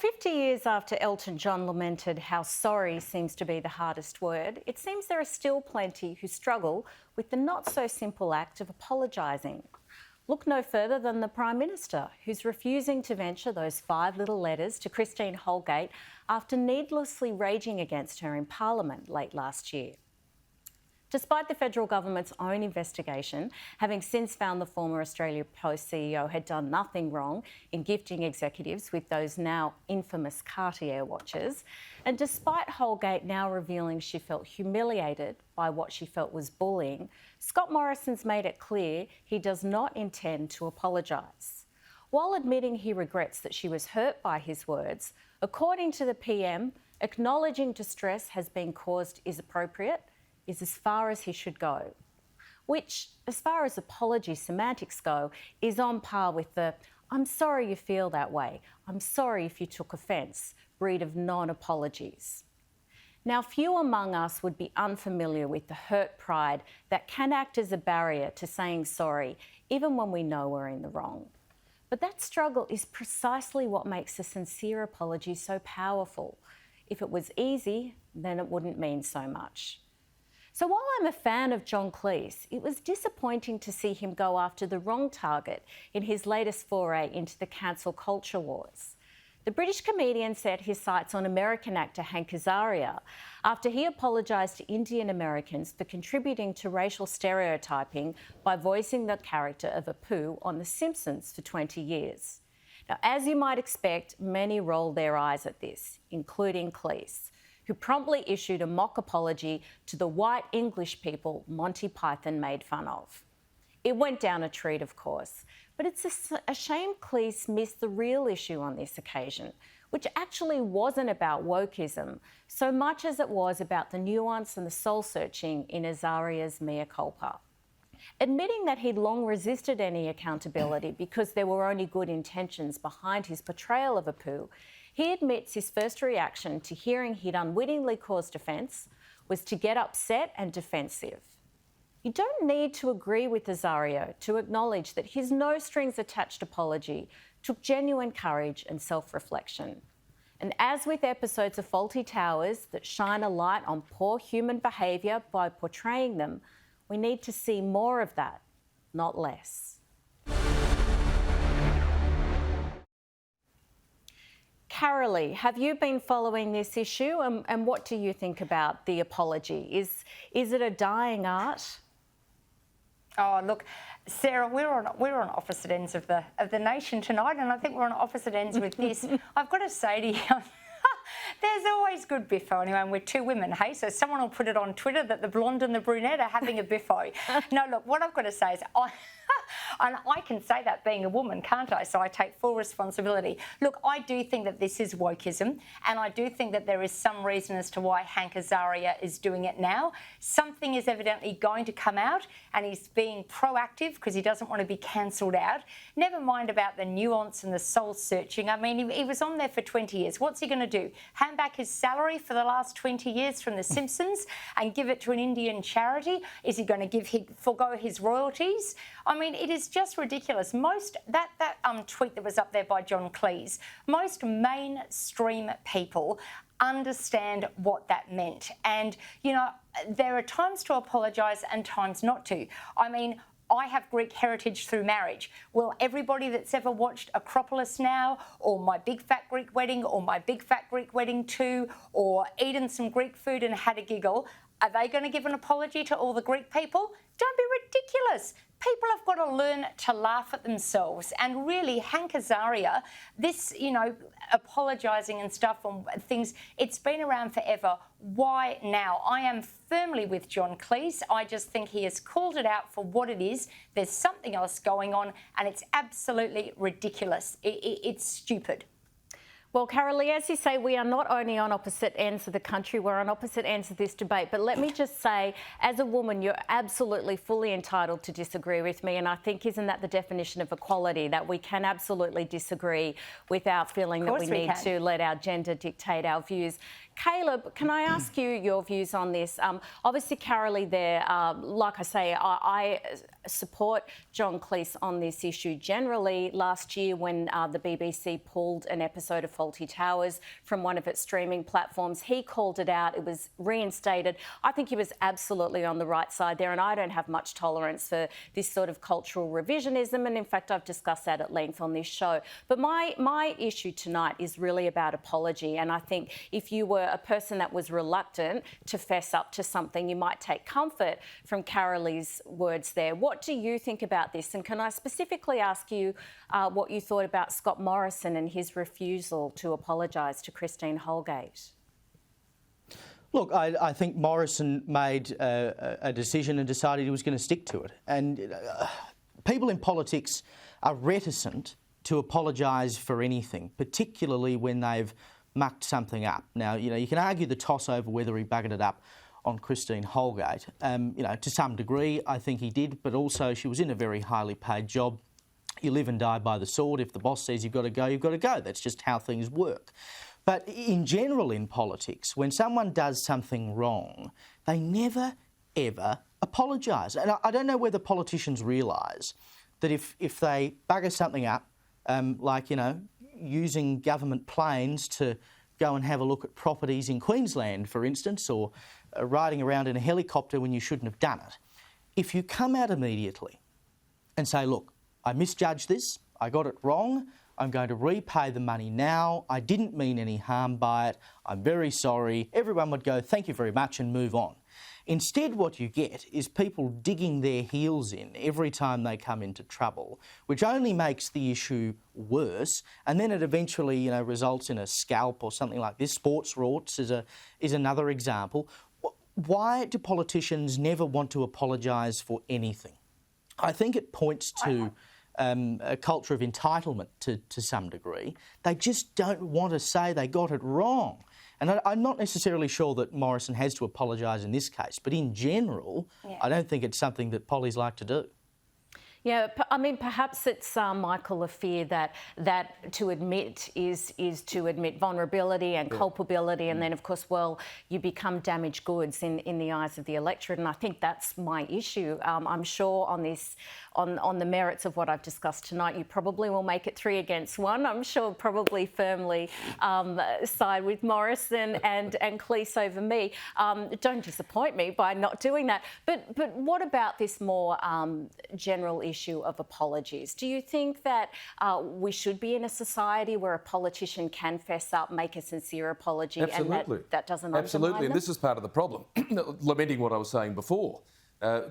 50 years after Elton John lamented how sorry seems to be the hardest word, it seems there are still plenty who struggle with the not-so-simple act of apologising. Look no further than the Prime Minister, who's refusing to venture those 5 little letters to Christine Holgate after needlessly raging against her in Parliament late last year. Despite the federal government's own investigation, having since found the former Australia Post CEO had done nothing wrong in gifting executives with those now infamous Cartier watches, and despite Holgate now revealing she felt humiliated by what she felt was bullying, Scott Morrison's made it clear he does not intend to apologise. While admitting he regrets that she was hurt by his words, according to the PM, acknowledging distress has been caused is appropriate, is as far as he should go, which, as far as apology semantics go, is on par with the "I'm sorry you feel that way, I'm sorry if you took offence" breed of non-apologies. Now, few among us would be unfamiliar with the hurt pride that can act as a barrier to saying sorry, even when we know we're in the wrong. But that struggle is precisely what makes a sincere apology so powerful. If it was easy, then it wouldn't mean so much. So while I'm a fan of John Cleese, it was disappointing to see him go after the wrong target in his latest foray into the cancel culture wars. The British comedian set his sights on American actor Hank Azaria after he apologised to Indian Americans for contributing to racial stereotyping by voicing the character of Apu on The Simpsons for 20 years. Now, as you might expect, many rolled their eyes at this, including Cleese, who promptly issued a mock apology to the white English people Monty Python made fun of. It went down a treat, of course, but it's a shame Cleese missed the real issue on this occasion, which actually wasn't about wokeism so much as it was about the nuance and the soul-searching in Azaria's mea culpa. Admitting that he'd long resisted any accountability because there were only good intentions behind his portrayal of Apu, he admits his first reaction to hearing he'd unwittingly caused offence was to get upset and defensive. You don't need to agree with Azaria to acknowledge that his no-strings-attached apology took genuine courage and self-reflection. And as with episodes of Fawlty Towers that shine a light on poor human behaviour by portraying them, we need to see more of that, not less. Carolee, have you been following this issue and what do you think about the apology? Is it a dying art? Oh, look, Sarah, we're on opposite ends of the nation tonight, and I think we're on opposite ends with this. I've got to say to you, there's always good biffo anyway, and we're 2 women, hey? So someone will put it on Twitter that the blonde and the brunette are having a biffo. No, look, what I've got to say is and I can say that being a woman, can't I? So I take full responsibility. Look, I do think that this is wokeism, and I do think that there is some reason as to why Hank Azaria is doing it now. Something is evidently going to come out, and he's being proactive because he doesn't want to be cancelled out. Never mind about the nuance and the soul-searching. I mean, he was on there for 20 years. What's he going to do? Hand back his salary for the last 20 years from The Simpsons and give it to an Indian charity? Is he going to forgo his royalties? I mean, it is just ridiculous. That tweet that was up there by John Cleese, most mainstream people understand what that meant. And, you know, there are times to apologise and times not to. I mean, I have Greek heritage through marriage. Well, everybody that's ever watched Acropolis Now, or My Big Fat Greek Wedding, or My Big Fat Greek Wedding 2, or eaten some Greek food and had a giggle, are they going to give an apology to all the Greek people? Don't be ridiculous. People have got to learn to laugh at themselves. And really, Hank Azaria, this, you know, apologising and stuff on things, it's been around forever. Why now? I am firmly with John Cleese. I just think he has called it out for what it is. There's something else going on, and it's absolutely ridiculous. It's stupid. Well, Carolee, as you say, we are not only on opposite ends of the country, we're on opposite ends of this debate. But let me just say, as a woman, you're absolutely fully entitled to disagree with me. And I think, isn't that the definition of equality, that we can absolutely disagree without feeling that we need to let our gender dictate our views. Caleb, can I ask you your views on this? Obviously, Carolee there, like I say, I support John Cleese on this issue generally. Last year when the BBC pulled an episode of faulty towers from one of its streaming platforms. He called it out. It was reinstated. I think he was absolutely on the right side there, and I don't have much tolerance for this sort of cultural revisionism, and in fact I've discussed that at length on this show. But my issue tonight is really about apology, and I think if you were a person that was reluctant to fess up to something, you might take comfort from Carolee's words there. What do you think about this? And can I specifically ask you what you thought about Scott Morrison and his refusal to apologise to Christine Holgate? Look, I think Morrison made a decision and decided he was going to stick to it. And people in politics are reticent to apologise for anything, particularly when they've mucked something up. Now, you can argue the toss over whether he buggered it up on Christine Holgate. To some degree, I think he did, but also she was in a very highly paid job. You live and die by the sword. If the boss says you've got to go, you've got to go. That's just how things work. But in general in politics, when someone does something wrong, they never, ever apologise. And I don't know whether politicians realise that if they bugger something up, using government planes to go and have a look at properties in Queensland, for instance, or riding around in a helicopter when you shouldn't have done it. If you come out immediately and say, look, I misjudged this, I got it wrong, I'm going to repay the money now, I didn't mean any harm by it, I'm very sorry, everyone would go, thank you very much, and move on. Instead, what you get is people digging their heels in every time they come into trouble, which only makes the issue worse, and then it eventually, results in a scalp or something like this. Sports rorts is another example. Why do politicians never want to apologise for anything? I think it points to a culture of entitlement to some degree. They just don't want to say they got it wrong. And I'm not necessarily sure that Morrison has to apologise in this case, but in general, I don't think it's something that pollies like to do. Yeah, I mean, perhaps it's, Michael, a fear that to admit is to admit vulnerability and culpability, and then, of course, you become damaged goods in the eyes of the electorate, and I think that's my issue. I'm sure on this, on the merits of what I've discussed tonight, you probably will make it 3 against 1. I'm sure probably firmly side with Morrison and Cleese over me. Don't disappoint me by not doing that. But what about this more general issue of apologies? Do you think that we should be in a society where a politician can fess up, make a sincere apology, and that doesn't undermine them? And this is part of the problem. Lamenting what I was saying before.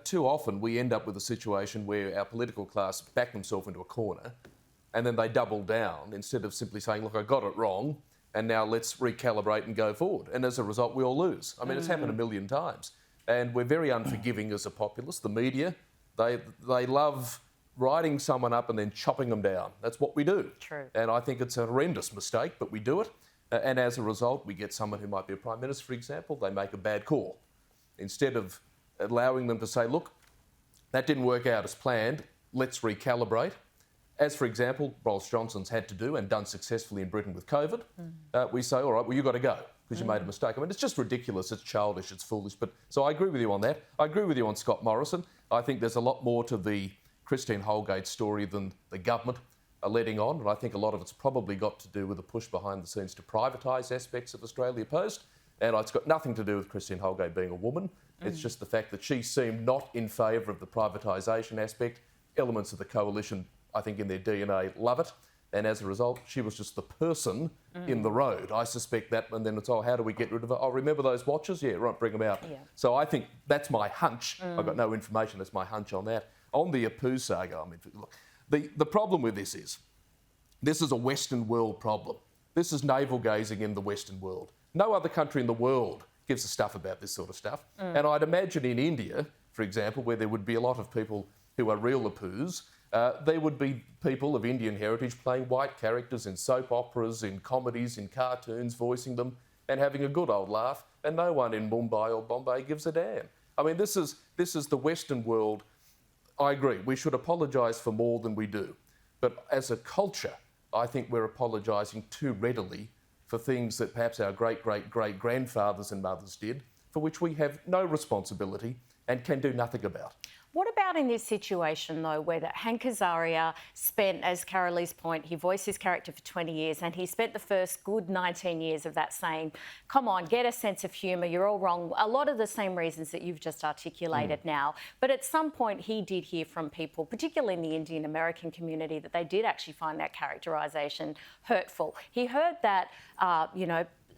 Too often we end up with a situation where our political class back themselves into a corner and then they double down instead of simply saying, look, I got it wrong and now let's recalibrate and go forward. And as a result, we all lose. I mean, it's happened a million times. And we're very unforgiving as a populace. The media, they love writing someone up and then chopping them down. That's what we do. True. And I think it's a horrendous mistake, but we do it. And as a result, we get someone who might be a Prime Minister, for example, they make a bad call. Instead of allowing them to say, look, that didn't work out as planned, let's recalibrate. As, for example, Boris Johnson's had to do and done successfully in Britain with COVID, we say, all right, well, you've got to go because you made a mistake. I mean, it's just ridiculous, it's childish, it's foolish. But so I agree with you on that. I agree with you on Scott Morrison. I think there's a lot more to the Christine Holgate story than the government are letting on, and I think a lot of it's probably got to do with a push behind the scenes to privatise aspects of Australia Post, and it's got nothing to do with Christine Holgate being a woman. It's just the fact that she seemed not in favour of the privatisation aspect. Elements of the coalition, I think in their DNA, love it, and as a result, she was just the person in the road. I suspect that, and then it's, how do we get rid of her? Oh, remember those watches? Yeah, right, bring them out. Yeah. So I think that's my hunch. I've got no information, that's my hunch on that. On the Apu saga, I mean, look, the problem with this is a Western world problem. This is navel-gazing in the Western world. No other country in the world gives a stuff about this sort of stuff. And I'd imagine in India, for example, where there would be a lot of people who are real Apus, there would be people of Indian heritage playing white characters in soap operas, in comedies, in cartoons, voicing them and having a good old laugh, and no one in Mumbai or Bombay gives a damn. I mean, this is the Western world. I agree, we should apologise for more than we do. But as a culture, I think we're apologising too readily for things that perhaps our great-great-great-grandfathers and mothers did, for which we have no responsibility and can do nothing about. What about in this situation, though, where that Hank Azaria spent, as Carolee's point, he voiced his character for 20 years and he spent the first good 19 years of that saying, come on, get a sense of humour, you're all wrong. A lot of the same reasons that you've just articulated now. But at some point he did hear from people, particularly in the Indian American community, that they did actually find that characterisation hurtful. He heard that,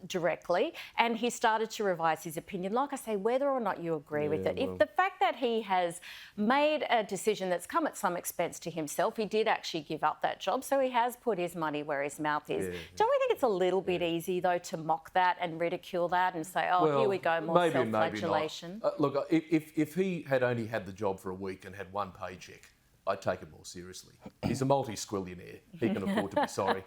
directly, and he started to revise his opinion. Like I say, whether or not you agree with it, if the fact that he has made a decision that's come at some expense to himself, he did actually give up that job, so he has put his money where his mouth is. Don't we think it's a little bit easy, though, to mock that and ridicule that and say, oh, here we go, more self-flagellation? Look, if he had only had the job for a week and had one paycheck, I'd take it more seriously. He's a multi-squillionaire. He can afford to be sorry.